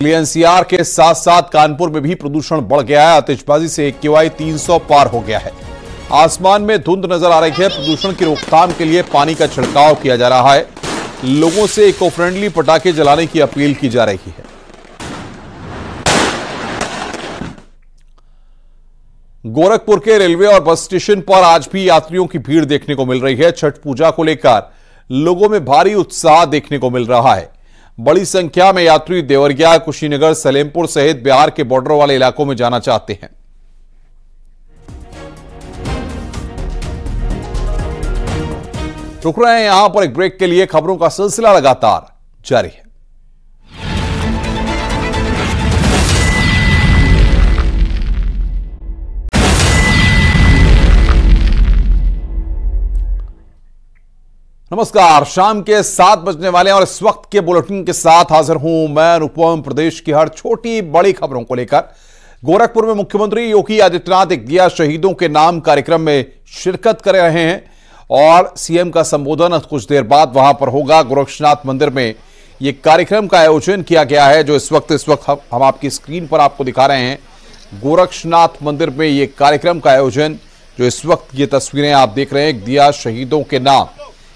NCR के साथ साथ कानपुर में भी प्रदूषण बढ़ गया है। आतिशबाजी से AQI 300 पार हो गया है। आसमान में धुंध नजर आ रही है। प्रदूषण की रोकथाम के लिए पानी का छिड़काव किया जा रहा है। लोगों से इको फ्रेंडली पटाखे जलाने की अपील की जा रही है। गोरखपुर के रेलवे और बस स्टेशन पर आज भी यात्रियों की भीड़ देखने को मिल रही है। छठ पूजा को लेकर लोगों में भारी उत्साह देखने को मिल रहा है। बड़ी संख्या में यात्री देवरिया, कुशीनगर, सलेमपुर सहित बिहार के बॉर्डर वाले इलाकों में जाना चाहते हैं। रुक रहे हैं यहां पर एक ब्रेक के लिए। खबरों का सिलसिला लगातार जारी है। नमस्कार, शाम के 7 बजने वाले हैं और इस वक्त के बुलेटिन के साथ हाजिर हूं मैं अनुपम। प्रदेश की हर छोटी बड़ी खबरों को लेकर गोरखपुर में मुख्यमंत्री योगी आदित्यनाथ एक दिया शहीदों के नाम कार्यक्रम में शिरकत कर रहे हैं और सीएम का संबोधन कुछ देर बाद वहां पर होगा। गोरक्षनाथ मंदिर में यह कार्यक्रम का आयोजन किया गया है, जो इस वक्त हम आपकी स्क्रीन पर आपको दिखा रहे हैं। गोरक्षनाथ मंदिर में यह कार्यक्रम का आयोजन, जो इस वक्त ये तस्वीरें आप देख रहे हैं, एक दिया शहीदों के नाम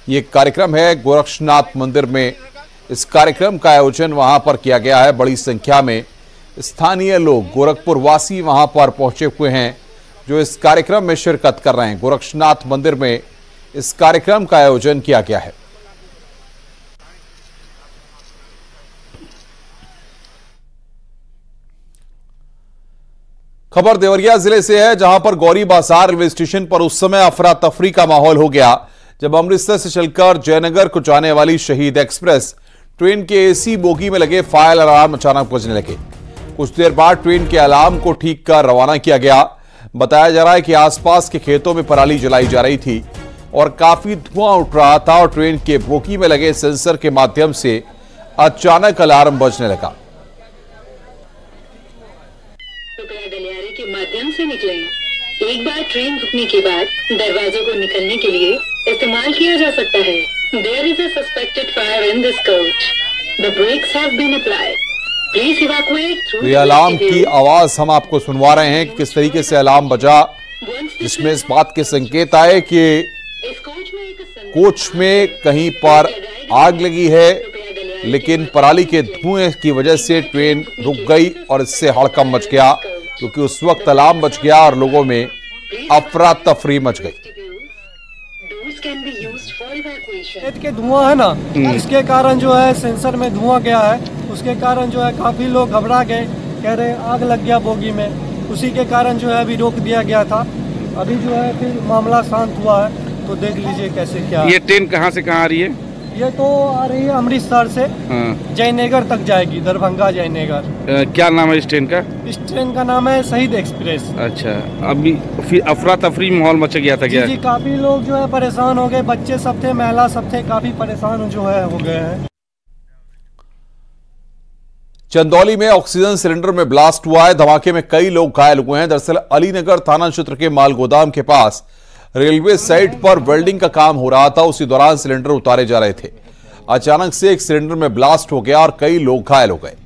ये कार्यक्रम है गोरक्षनाथ मंदिर में। इस कार्यक्रम का आयोजन वहां पर किया गया है। बड़ी संख्या में स्थानीय लोग, गोरखपुर वासी वहां पर पहुंचे हुए हैं, जो इस कार्यक्रम में शिरकत कर रहे हैं। गोरक्षनाथ मंदिर में इस कार्यक्रम का आयोजन किया गया है। खबर देवरिया जिले से है, जहां पर गौरी बाजार रेलवे स्टेशन पर उस समय अफरा तफरी का माहौल हो गया जब अमृतसर से चलकर जयनगर को जाने वाली शहीद एक्सप्रेस ट्रेन के एसी बोगी में लगे फायर अलार्म अचानक बजने लगे। कुछ देर बाद ट्रेन के अलार्म को ठीक कर रवाना किया गया। बताया जा रहा है कि आसपास के खेतों में पराली जलाई जा रही थी और काफी धुआं उठ रहा था और ट्रेन के बोगी में लगे सेंसर के माध्यम से अचानक अलार्म बजने लगा। गलियारे के माध्यम से निकले। एक बार ट्रेन रुकने के बाद दरवाजों को निकलने के लिए इस्तेमाल किया जा सकता है। There is a suspected fire in this coach. The brakes have been applied. Please evacuate through. ये अलार्म की आवाज हम आपको सुनवा रहे हैं, किस तरीके से अलार्म बजा, जिसमें इस बात के संकेत आए कि कोच में कहीं पर आग लगी है, लेकिन पराली के धुएं की वजह से ट्रेन रुक गई और इससे हड़कंप मच गया, क्योंकि उस वक्त अलार्म बच गया और लोगों में अफरा तफरी मच गई। खेत के धुआं है ना, इसके कारण जो है सेंसर में धुआं गया है, उसके कारण जो है काफी लोग घबरा गए, कह रहे आग लग गया बोगी में। उसी के कारण जो है अभी रोक दिया गया था। अभी जो है फिर मामला शांत हुआ है, तो देख लीजिए कैसे क्या। ये ट्रेन कहाँ से कहाँ आ रही है? ये तो आ रही है अमृतसर से जयनगर तक जाएगी, दरभंगा जयनगर। क्या नाम है इस ट्रेन का? इस ट्रेन का नाम है शहीद एक्सप्रेस। अच्छा, अभी फिर अफरा तफरी माहौल मच गया था क्या? जी, काफी लोग जो है परेशान हो गए, बच्चे सब थे, महिला सब थे, काफी परेशान जो है हो गए हैं। चंदौली में ऑक्सीजन सिलेंडर में ब्लास्ट हुआ है। धमाके में कई लोग घायल हुए हैं। दरअसल अलीनगर थाना क्षेत्र के माल गोदाम के पास रेलवे साइट पर वेल्डिंग का काम हो रहा था। उसी दौरान सिलेंडर उतारे जा रहे थे। अचानक से एक सिलेंडर में ब्लास्ट हो गया और कई लोग घायल हो गए।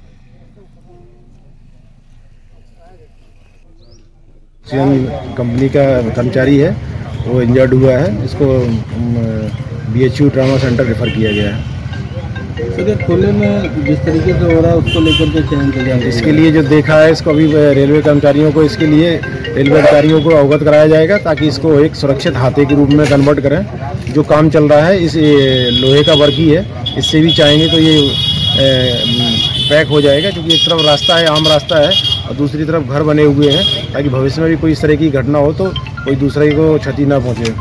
कंपनी का कर्मचारी है, वो इंजर्ड हुआ है। इसको BHU ट्रामा सेंटर रेफर किया गया है। खुले में जिस तरीके से हो रहा है उसको लेकर के चयन किया जाएगा। इसके लिए जो देखा है, इसको अभी रेलवे कर्मचारियों को, इसके लिए रेलवे अधिकारियों को अवगत कराया जाएगा, ताकि इसको एक सुरक्षित हाथे के रूप में कन्वर्ट करें। जो काम चल रहा है इस लोहे का वर्क ही है, इससे भी चाहेंगे तो ये पैक हो जाएगा, क्योंकि एक तरफ रास्ता है, आम रास्ता है, और दूसरी तरफ घर बने हुए हैं, ताकि भविष्य में भी कोई इस तरह की घटना हो तो कोई दूसरे को क्षति ना पहुँचे।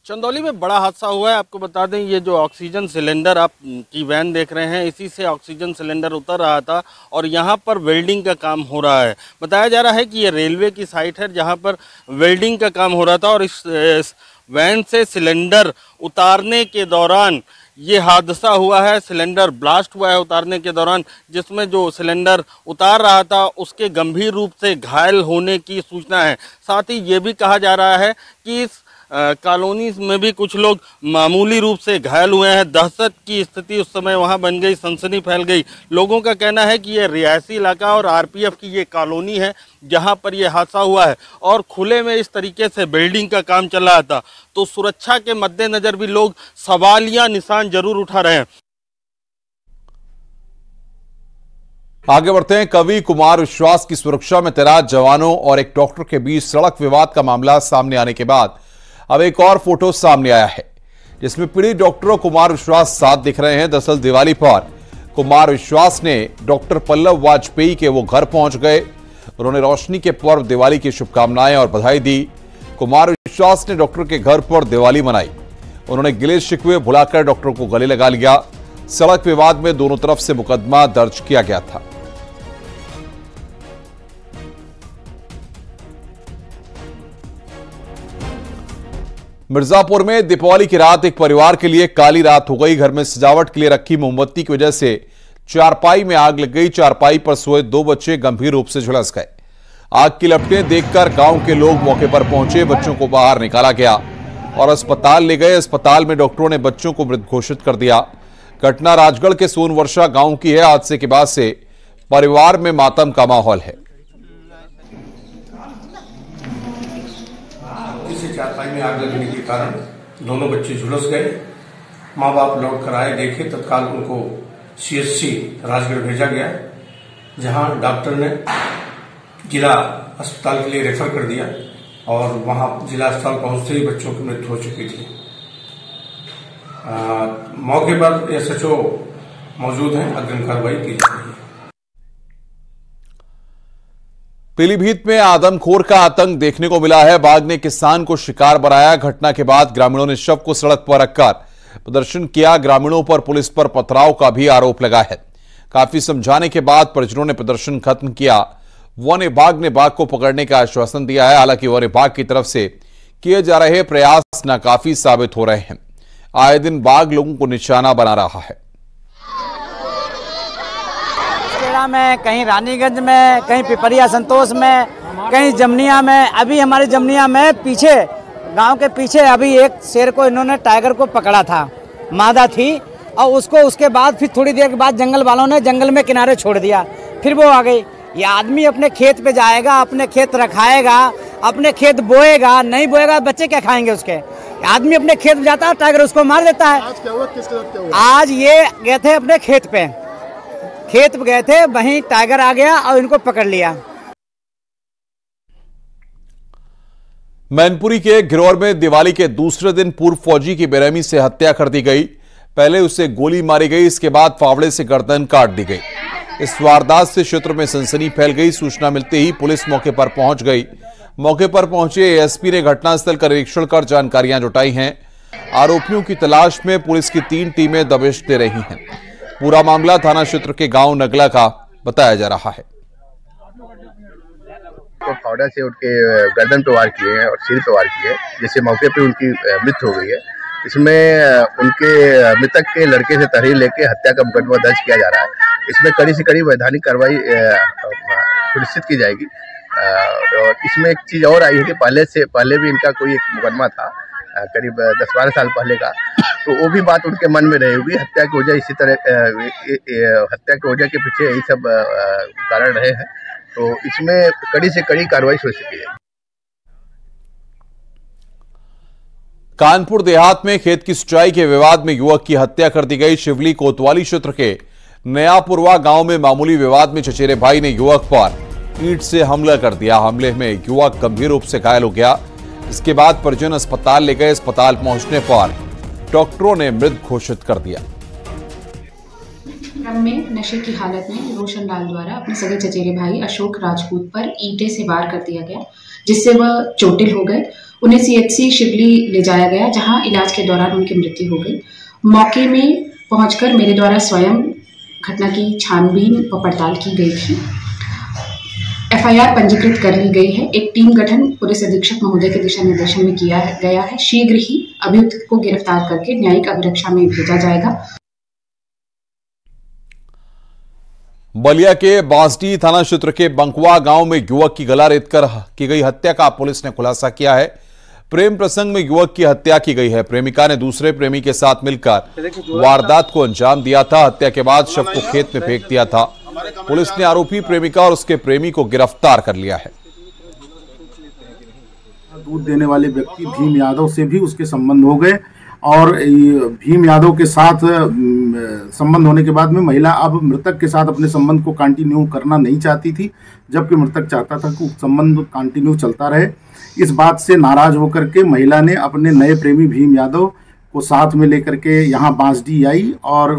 चंदौली में बड़ा हादसा हुआ है। आपको बता दें, ये जो ऑक्सीजन सिलेंडर आप की वैन देख रहे हैं, इसी से ऑक्सीजन सिलेंडर उतर रहा था और यहाँ पर वेल्डिंग का काम हो रहा है। बताया जा रहा है कि ये रेलवे की साइट है, जहाँ पर वेल्डिंग का काम हो रहा था और इस वैन से सिलेंडर उतारने के दौरान ये हादसा हुआ है। सिलेंडर ब्लास्ट हुआ है उतारने के दौरान, जिसमें जो सिलेंडर उतार रहा था उसके गंभीर रूप से घायल होने की सूचना है। साथ ही ये भी कहा जा रहा है कि इस कॉलोनी में भी कुछ लोग मामूली रूप से घायल हुए हैं। दहशत की स्थिति उस समय वहां बन गई, सनसनी फैल गई। लोगों का कहना है कि ये रिहायशी इलाका और आरपीएफ की ये कॉलोनी है जहां पर ये हादसा हुआ है और खुले में इस तरीके से बिल्डिंग का काम चल रहा था, तो सुरक्षा के मद्देनजर भी लोग सवालिया निशान जरूर उठा रहे हैं। आगे बढ़ते हैं। कवि कुमार विश्वास की सुरक्षा में तैनात जवानों और एक डॉक्टर के बीच सड़क विवाद का मामला सामने आने के बाद अब एक और फोटो सामने आया है जिसमें पीड़ित डॉक्टर और कुमार विश्वास साथ दिख रहे हैं। दरअसल दिवाली पर कुमार विश्वास ने डॉक्टर पल्लव वाजपेयी के वो घर पहुंच गए। उन्होंने रोशनी के पर्व दिवाली की शुभकामनाएं और बधाई दी। कुमार विश्वास ने डॉक्टर के घर पर दिवाली मनाई। उन्होंने गिले शिकवे भुलाकर डॉक्टर को गले लगा लिया। सड़क विवाद में दोनों तरफ से मुकदमा दर्ज किया गया था। मिर्जापुर में दीपावली की रात एक परिवार के लिए काली रात हो गई। घर में सजावट के लिए रखी मोमबत्ती की वजह से चारपाई में आग लग गई। चारपाई पर सोए 2 बच्चे गंभीर रूप से झुलस गए। आग की लपटें देखकर गांव के लोग मौके पर पहुंचे। बच्चों को बाहर निकाला गया और अस्पताल ले गए। अस्पताल में डॉक्टरों ने बच्चों को मृत घोषित कर दिया। घटना राजगढ़ के सोनवर्षा गांव की है। हादसे के बाद से परिवार में मातम का माहौल है। चारपाई में आग लगने के कारण दोनों बच्चे झुलस गए। माँ बाप लौट कर आए, देखे, तत्काल उनको सीएचसी राजगढ़ भेजा गया, जहां डॉक्टर ने जिला अस्पताल के लिए रेफर कर दिया और वहां जिला अस्पताल पहुंचते ही बच्चों की मृत्यु हो चुकी थी। मौके पर एसएचओ मौजूद हैं, अग्रिम कार्रवाई की जा रही है। पीलीभीत में आदमखोर का आतंक देखने को मिला है। बाघ ने किसान को शिकार बनाया। घटना के बाद ग्रामीणों ने शव को सड़क पर रखकर प्रदर्शन किया। ग्रामीणों पर पुलिस पर पथराव का भी आरोप लगा है। काफी समझाने के बाद परिजनों ने प्रदर्शन खत्म किया। वन विभाग ने बाघ को पकड़ने का आश्वासन दिया है। हालांकि वन विभाग की तरफ से किए जा रहे प्रयास नाकाफी साबित हो रहे हैं। आए दिन बाघ लोगों को निशाना बना रहा है। में कहीं रानीगंज में, कहीं पिपरिया संतोष में, कहीं जमनिया में। अभी हमारी जमनिया में पीछे, गांव के पीछे अभी एक शेर को इन्होंने, टाइगर को पकड़ा था। मादा थी और उसको उसके बाद फिर थोड़ी देर के बाद जंगल वालों ने जंगल में किनारे छोड़ दिया। फिर वो आ गई। ये आदमी अपने खेत पे जाएगा, अपने खेत रखाएगा, अपने खेत बोएगा, नहीं बोएगा बच्चे क्या खाएंगे उसके। आदमी अपने खेत में जाता है, टाइगर उसको मार देता है। आज क्या हुआ, किसके साथ क्या हुआ? आज ये गए थे अपने खेत पे गए थे, वहीं टाइगर आ गया और इनको पकड़ लिया। मैनपुरी के घिरौर में दिवाली के दूसरे दिन पूर्व फौजी की बेरहमी से हत्या कर दी गई। पहले उसे गोली मारी गई, इसके बाद फावड़े से गर्दन काट दी गई। इस वारदात से क्षेत्र में सनसनी फैल गई। सूचना मिलते ही पुलिस मौके पर पहुंच गई। मौके पर पहुंचे एएसपी ने घटनास्थल का निरीक्षण कर जानकारियां जुटाई हैं। आरोपियों की तलाश में पुलिस की 3 टीमें दबिश दे रही हैं। पूरा मामला थाना क्षेत्र के गांव नगला का बताया जा रहा है। तो फावड़ा से उनके गर्दन पे वार किए हैं और सिर पे वार किए, जिससे मौके पे उनकी मृत्यु हो गई है। इसमें उनके मृतक के लड़के से तहरीर लेके हत्या का मुकदमा दर्ज किया जा रहा है। इसमें कड़ी से कड़ी वैधानिक कार्रवाई सुनिश्चित की जाएगी। और इसमें एक चीज़ और आई है कि पहले भी इनका कोई एक मुकदमा था करीब 10-12 साल पहले का, तो वो भी बात उनके मन में रही होगी। हत्या की वजह इसी तरह, हत्या की वजह के पीछे यही सब कारण रहे हैं। तो इसमें कड़ी से कड़ी कार्रवाई सुनिश्चित की जाएगी। कानपुर देहात में खेत की सिंचाई के विवाद में युवक की हत्या कर दी गई। शिवली कोतवाली क्षेत्र के नयापुरवा गांव में मामूली विवाद में चचेरे भाई ने युवक पर ईंट से हमला कर दिया। हमले में युवक गंभीर रूप से घायल हो गया। इसके बाद परिजन अस्पताल ले गए। अस्पताल पहुंचने पर डॉक्टरों ने मृत घोषित कर दिया। क्रम में नशे की हालत में रोशन लाल द्वारा अपने सगे चचेरे भाई अशोक राजपूत पर ईंटे से वार कर दिया गया, जिससे वह चोटिल हो गए। उन्हें सीएचसी शिवली ले जाया गया, जहां इलाज के दौरान उनकी मृत्यु हो गई। मौके में पहुंचकर मेरे द्वारा स्वयं घटना की छानबीन व पड़ताल की गई थी। एफआईआर पंजीकृत कर ली गई है। एक टीम गठन पुलिस अधीक्षक महोदय के दिशा निर्देशन में किया गया है। शीघ्र ही अभियुक्त को गिरफ्तार करके न्यायिक अभिरक्षा में भेजा जाएगा। बलिया के बांसडी थाना क्षेत्र के बंकुआ गांव में युवक की गला रेतकर की गई हत्या का पुलिस ने खुलासा किया है। प्रेम प्रसंग में युवक की हत्या की गई है। प्रेमिका ने दूसरे प्रेमी के साथ मिलकर वारदात को अंजाम दिया था। हत्या के बाद शव को खेत में फेंक दिया था। पुलिस ने आरोपी प्रेमिका और उसके प्रेमी को गिरफ्तार कर लिया है। दूध देने वाले व्यक्ति भीम यादव से भी उसके संबंध हो गए और भीम यादव के साथ संबंध होने के बाद में महिला अब मृतक के साथ अपने संबंध को कंटिन्यू करना नहीं चाहती थी, जबकि मृतक चाहता था कि संबंध कंटिन्यू चलता रहे। इस बात से नाराज होकर के महिला ने अपने नए प्रेमी भीम यादव को साथ में लेकर के यहाँ बांसडी आई और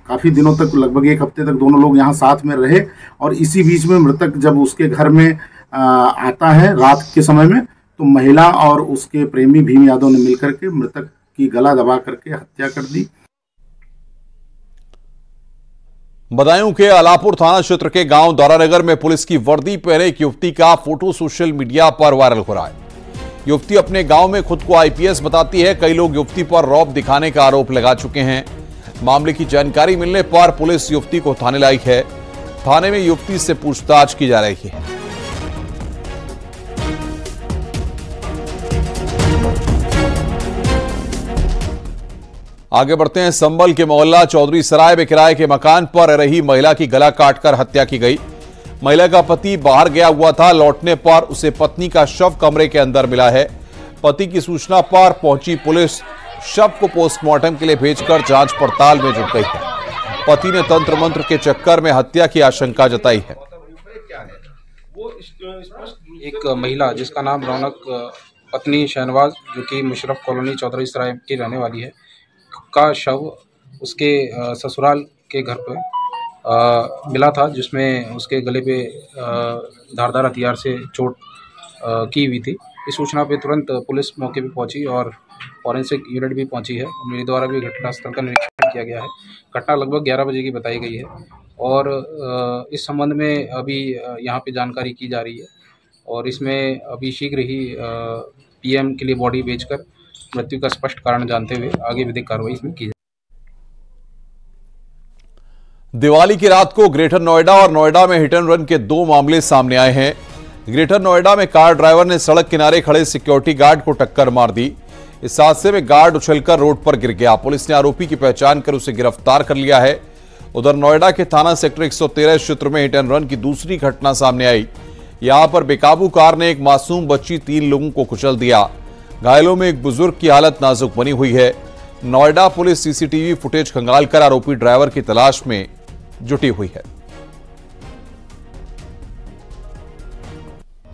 काफ़ी दिनों तक, लगभग एक हफ्ते तक दोनों लोग यहाँ साथ में रहे। और इसी बीच में मृतक जब उसके घर में आता है रात के समय में, तो महिला और उसके प्रेमी भीम यादव ने मिलकर के मृतक की गला दबा करके हत्या कर दी। बदायूं के अलापुर थाना क्षेत्र के गांव दौरानगर में पुलिस की वर्दी पहने एक युवती का फोटो सोशल मीडिया पर वायरल हो रहा है। युवती अपने गांव में खुद को आईपीएस बताती है। कई लोग युवती पर रौब दिखाने का आरोप लगा चुके हैं। मामले की जानकारी मिलने पर पुलिस युवती को थाने लाई है। थाने में युवती से पूछताछ की जा रही है। आगे बढ़ते हैं। संभल के मोहल्ला चौधरी सराय में किराए के मकान पर रही महिला की गला काटकर हत्या की गई। महिला का पति बाहर गया हुआ था। लौटने पर उसे पत्नी का शव कमरे के अंदर मिला है। पति की सूचना पर पहुंची पुलिस शव को पोस्टमार्टम के लिए भेजकर जांच पड़ताल में जुट गई है। पति ने तंत्र मंत्र के चक्कर में हत्या की आशंका जताई है। एक महिला जिसका नाम रौनक, पत्नी शहनवाज, जो कि मुशर्रफ कॉलोनी चौधरी सराय की रहने वाली है, का शव उसके ससुराल के घर पर मिला था, जिसमें उसके गले पे धारदार हथियार से चोट की हुई थी। इस सूचना पे तुरंत पुलिस मौके पे पहुंची और फॉरेंसिक यूनिट भी पहुंची है। मेरे द्वारा भी घटनास्थल का निरीक्षण किया गया है। घटना लगभग 11 बजे की बताई गई है और इस संबंध में अभी यहाँ पे जानकारी की जा रही है और इसमें अभी शीघ्र ही पीएम के लिए बॉडी भेजकर मृत्यु का स्पष्ट कारण जानते हुए आगे विधिक कार्रवाई इसमें की जाए। दिवाली की रात को ग्रेटर नोएडा और नोएडा में हिट एंड रन के 2 मामले सामने आए हैं। ग्रेटर नोएडा में कार ड्राइवर ने सड़क किनारे खड़े सिक्योरिटी गार्ड को टक्कर मार दी। इस हादसे में गार्ड उछलकर रोड पर गिर गया। पुलिस ने आरोपी की पहचान कर उसे गिरफ्तार कर लिया है। उधर नोएडा के थाना सेक्टर 113 क्षेत्र में हिट एंड रन की दूसरी घटना सामने आई। यहां पर बेकाबू कार ने एक मासूम बच्ची 3 लोगों को कुचल दिया। घायलों में एक बुजुर्ग की हालत नाजुक बनी हुई है। नोएडा पुलिस सीसीटीवी फुटेज खंगालकर आरोपी ड्राइवर की तलाश में जुटी हुई है।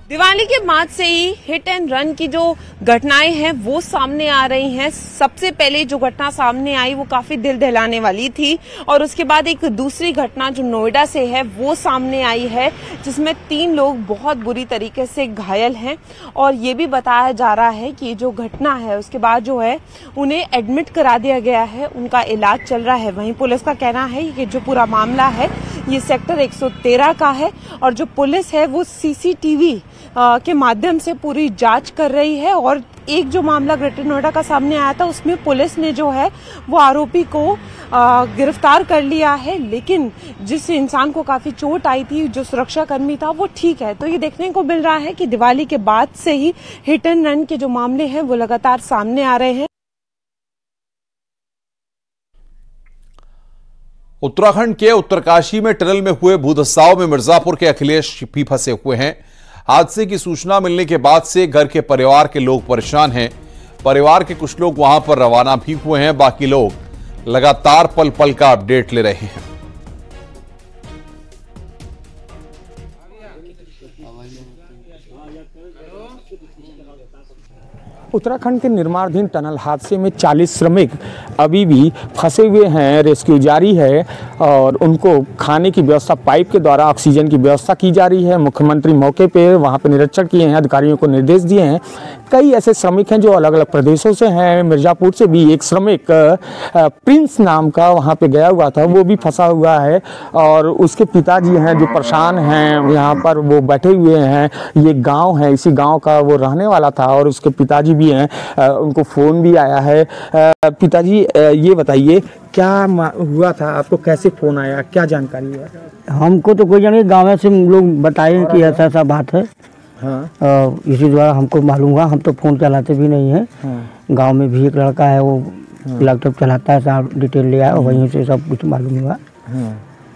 दिवाली के बाद से ही हिट एंड रन की जो घटनाएं हैं वो सामने आ रही हैं। सबसे पहले जो घटना सामने आई वो काफी दिल दहलाने वाली थी और उसके बाद एक दूसरी घटना जो नोएडा से है वो सामने आई है, जिसमें 3 लोग बहुत बुरी तरीके से घायल हैं और ये भी बताया जा रहा है कि जो घटना है उसके बाद जो है उन्हें एडमिट करा दिया गया है, उनका इलाज चल रहा है। वहीं पुलिस का कहना है कि जो पूरा मामला है ये सेक्टर 113 का है और जो पुलिस है वो सीसीटीवी के माध्यम से पूरी जांच कर रही है। और एक जो मामला ग्रेटर नोएडा का सामने आया था उसमें पुलिस ने जो है वो आरोपी को गिरफ्तार कर लिया है, लेकिन जिस इंसान को काफी चोट आई थी, जो सुरक्षा कर्मी था, वो ठीक है। तो ये देखने को मिल रहा है कि दिवाली के बाद से ही हिट एंड रन के जो मामले हैं वो लगातार सामने आ रहे हैं। उत्तराखंड के उत्तरकाशी में टनल में हुए भूधसाव में मिर्जापुर के अखिलेश भी फंसे हुए हैं। हादसे की सूचना मिलने के बाद से घर के परिवार के लोग परेशान हैं। परिवार के कुछ लोग वहां पर रवाना भी हुए हैं, बाकी लोग लगातार पल पल का अपडेट ले रहे हैं। उत्तराखंड के निर्माणाधीन टनल हादसे में 40 श्रमिक अभी भी फंसे हुए हैं। रेस्क्यू जारी है और उनको खाने की व्यवस्था, पाइप के द्वारा ऑक्सीजन की व्यवस्था की जा रही है। मुख्यमंत्री मौके पे वहाँ पे निरीक्षण किए हैं, अधिकारियों को निर्देश दिए हैं। कई ऐसे श्रमिक हैं जो अलग अलग प्रदेशों से हैं। मिर्जापुर से भी एक श्रमिक प्रिंस नाम का वहाँ पे गया हुआ था, वो भी फंसा हुआ है और उसके पिताजी हैं जो परेशान हैं। यहाँ पर वो बैठे हुए हैं। ये गाँव है, इसी गाँव का वो रहने वाला था और उसके पिताजी भी हैं। उनको फ़ोन भी आया है। पिताजी ये बताइए क्या हुआ था, आपको कैसे फ़ोन आया, क्या जानकारी है? हमको तो कोई जाने, गाँव से लोग बताए कि ऐसा ऐसा बात है। इसी द्वारा हमको मालूम हुआ। हम तो फ़ोन चलाते भी नहीं हैं। गांव में भी एक लड़का है वो लैपटॉप चलाता है, साहब डिटेल ले आया, वहीं से सब कुछ मालूम हुआ।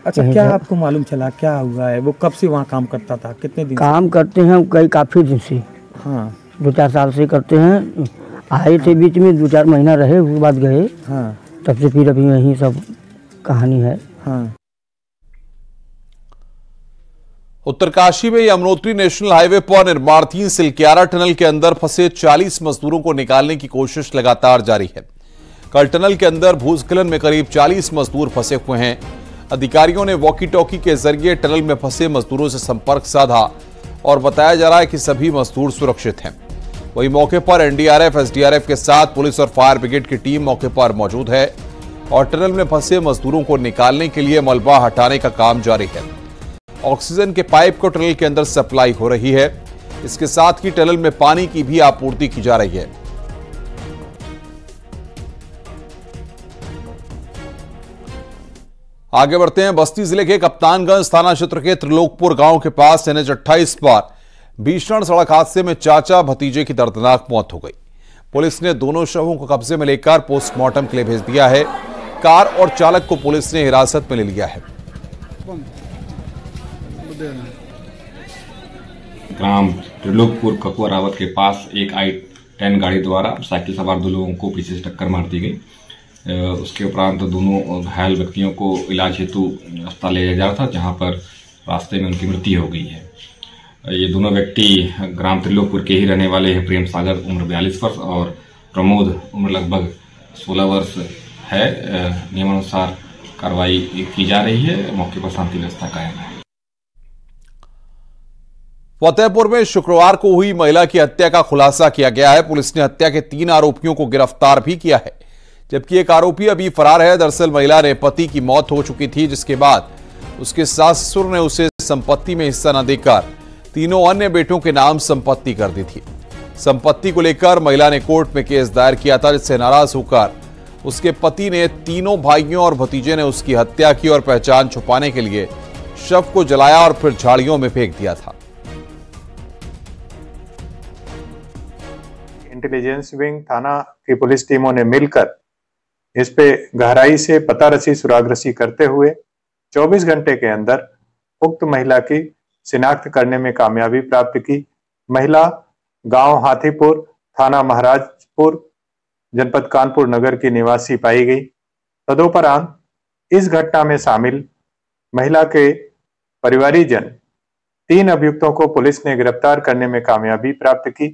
अच्छा, क्या आपको मालूम चला, क्या हुआ है? वो कब से वहाँ काम करता था, कितने दिन काम करते हैं? काफ़ी दिन से, 2-4 साल से करते हैं। आए थे बीच में 2-4 महीना रहे, उसके बाद गए। तब से फिर अभी यही सब कहानी है। उत्तरकाशी में यमुनोत्री नेशनल हाईवे पर निर्माणाधीन सिलक्यारा टनल के अंदर फंसे 40 मजदूरों को निकालने की कोशिश लगातार जारी है। कल टनल के अंदर भूस्खलन में करीब 40 मजदूर फंसे हुए हैं। अधिकारियों ने वॉकी टॉकी के जरिए टनल में फंसे मजदूरों से संपर्क साधा और बताया जा रहा है कि सभी मजदूर सुरक्षित हैं। वहीं मौके पर एनडीआरएफ, एसडीआरएफ के साथ पुलिस और फायर ब्रिगेड की टीम मौके पर मौजूद है और टनल में फंसे मजदूरों को निकालने के लिए मलबा हटाने का काम जारी है। ऑक्सीजन के पाइप को टनल के अंदर सप्लाई हो रही है। इसके साथ ही टनल में पानी की भी आपूर्ति की जा रही है। आगे बढ़ते हैं। बस्ती जिले के कप्तानगंज थाना क्षेत्र के त्रिलोकपुर गांव के पास NH 28 पर भीषण सड़क हादसे में चाचा भतीजे की दर्दनाक मौत हो गई। पुलिस ने दोनों शवों को कब्जे में लेकर पोस्टमार्टम के लिए भेज दिया है। कार और चालक को पुलिस ने हिरासत में ले लिया है। ग्राम त्रिलोकपुर ककुआ रावत के पास एक i10 गाड़ी द्वारा साइकिल सवार 2 लोगों को पीछे से टक्कर मार दी गई। उसके उपरांत दोनों घायल व्यक्तियों को इलाज हेतु अस्पताल ले जाया जा रहा था, जहां पर रास्ते में उनकी मृत्यु हो गई है। ये दोनों व्यक्ति ग्राम त्रिलोकपुर के ही रहने वाले हैं। प्रेम सागर उम्र 42 वर्ष और प्रमोद उम्र लगभग 16 वर्ष है। नियमानुसार कार्रवाई की जा रही है। मौके पर शांति व्यवस्था कायम है। फतेहपुर में शुक्रवार को हुई महिला की हत्या का खुलासा किया गया है। पुलिस ने हत्या के 3 आरोपियों को गिरफ्तार भी किया है, जबकि एक आरोपी अभी फरार है। दरअसल महिला ने पति की मौत हो चुकी थी, जिसके बाद उसके सास-ससुर ने उसे संपत्ति में हिस्सा न देकर तीनों अन्य बेटों के नाम संपत्ति कर दी थी। संपत्ति को लेकर महिला ने कोर्ट में केस दायर किया था, जिससे नाराज होकर उसके पति ने तीनों भाइयों और भतीजे ने उसकी हत्या की और पहचान छुपाने के लिए शव को जलाया और फिर झाड़ियों में फेंक दिया था। इंटेलिजेंस विंग थाना की पुलिस टीमों ने मिलकर इस पे गहराई से पतारसी सुरागरसी करते हुए 24 घंटे के अंदर उक्त महिला की शिनाख्त करने में कामयाबी प्राप्त की। महिला गांव हाथीपुर, थाना महाराजपुर, जनपद कानपुर नगर की निवासी पाई गई। तदोपरांत इस घटना में शामिल महिला के परिवारीजन 3 अभियुक्तों को पुलिस ने गिरफ्तार करने में कामयाबी प्राप्त की।